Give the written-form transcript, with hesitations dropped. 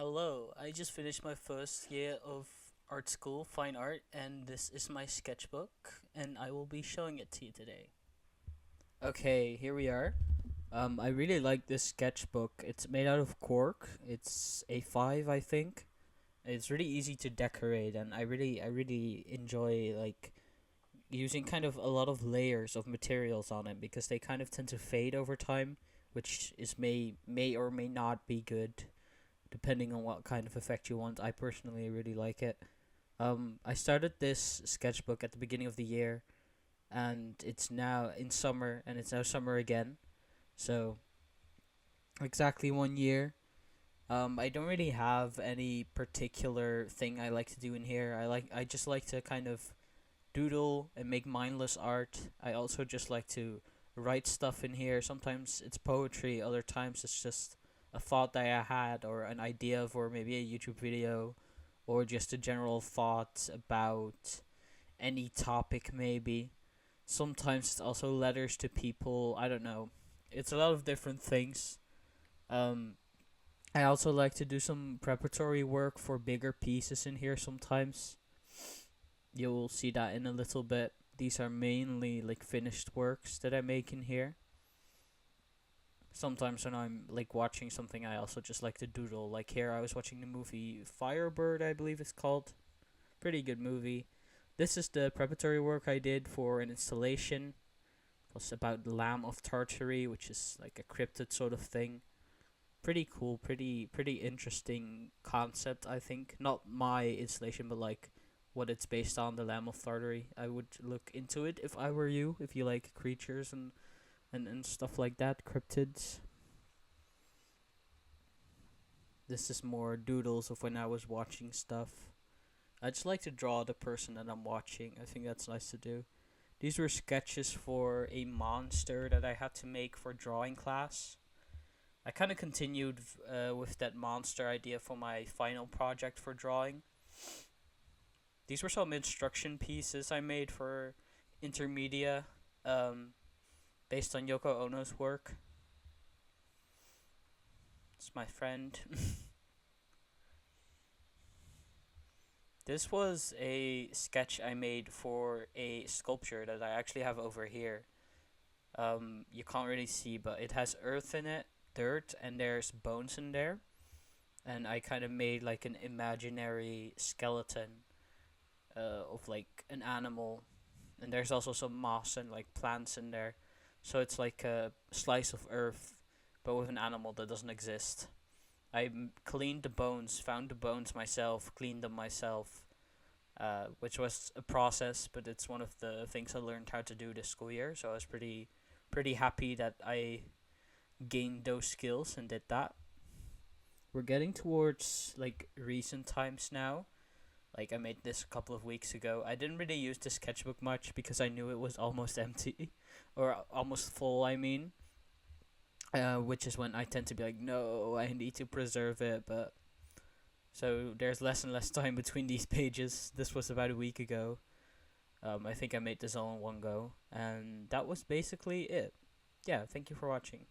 Hello, I just finished my first year of art school, fine art, and this is my sketchbook, and I will be showing it to you today. Okay, here we are. I really like this sketchbook. It's made out of cork. It's A5, I think. It's really easy to decorate, and I really enjoy like using kind of a lot of layers of materials on it because they kind of tend to fade over time, which is may or may not be good depending on what kind of effect you want. I personally really like it. I started this sketchbook at the beginning of the year, and it's now in summer, and it's now summer again. So exactly 1 year. I don't really have any particular thing I like to do in here. I just like to kind of doodle and make mindless art. I also just like to write stuff in here. Sometimes it's poetry, other times it's just a thought that I had or an idea for maybe a YouTube video or just a general thought about any topic maybe. Sometimes it's also letters to people. I don't know. It's a lot of different things. Um I also like to do some preparatory work for bigger pieces in here sometimes. You'll see that in a little bit. These are mainly like finished works that I make in here. Sometimes when I'm like watching something, I also just like to doodle. Like here, I was watching the movie Firebird, I believe it's called. Pretty good movie. This is the preparatory work I did for an installation. It's about the Lamb of Tartary, which is like a cryptid sort of thing. Pretty cool, pretty interesting concept, I think. Not my installation, but like what it's based on, the Lamb of Tartary. I would look into it if I were you, if you like creatures and stuff like that, cryptids. This is more doodles of when I was watching stuff. I just like to draw the person that I'm watching. I think that's nice to do. These were sketches for a monster that I had to make for drawing class. I kind of continued with that monster idea for my final project for drawing. These were some instruction pieces I made for intermedia, um, based on Yoko Ono's work. It's my friend. This was a sketch I made for a sculpture that I actually have over here. You can't really see, but it has earth in it, dirt, and there's bones in there. And I kind of made like an imaginary skeleton of like an animal, and there's also some moss and like plants in there. So it's like a slice of earth, but with an animal that doesn't exist. Cleaned the bones, found the bones myself, cleaned them myself, which was a process, but it's one of the things I learned how to do this school year. So I was pretty happy that I gained those skills and did that. We're getting towards like recent times now. Like I made this a couple of weeks ago. I didn't really use the sketchbook much because I knew it was almost empty, or almost full. I mean, which is when I tend to be like, no, I need to preserve it. But so there's less and less time between these pages. This was about a week ago. I think I made this all in one go, and that was basically it. Yeah, thank you for watching.